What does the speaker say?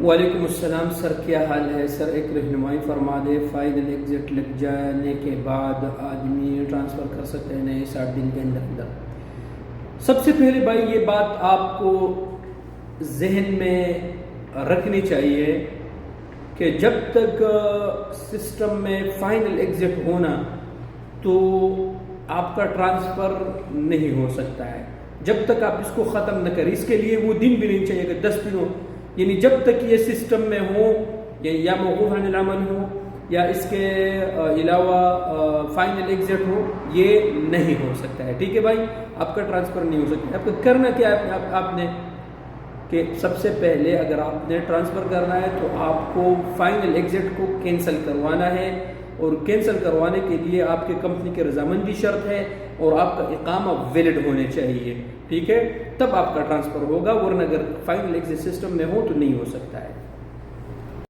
وعلیکم السلام سر، کیا حال ہے سر؟ ایک رہنمائی فرما دے، فائنل ایگزٹ لگ جانے کے بعد آدمی ٹرانسفر کر سکتے ہیں نہیں 60 دن کے اندر؟ سب سے پہلے بھائی یہ بات آپ کو ذہن میں رکھنی چاہیے کہ جب تک سسٹم میں فائنل ایگزٹ ہونا تو آپ کا ٹرانسفر نہیں ہو سکتا ہے جب تک آپ اس کو ختم نہ کریں۔ اس کے لیے وہ دن بھی نہیں چاہیے کہ 10 دنوں، یعنی جب تک یہ سسٹم میں ہو یا موقوف عن العمل ہو یا اس کے علاوہ فائنل ایگزٹ ہو، یہ نہیں ہو سکتا ہے۔ ٹھیک ہے بھائی، آپ کا ٹرانسفر نہیں ہو سکتا۔ آپ کو کرنا کیا ہے؟ آپ نے کہ سب سے پہلے اگر آپ نے ٹرانسفر کرنا ہے تو آپ کو فائنل ایگزٹ کو کینسل کروانا ہے، اور کینسل کروانے کے لیے آپ کے کمپنی کی رضامندی شرط ہے اور آپ کا اقامہ ویلڈ ہونے چاہیے۔ ٹھیک ہے، تب آپ کا ٹرانسفر ہوگا، ورنہ اگر فائنل ایگزٹ سسٹم میں ہو تو نہیں ہو سکتا ہے۔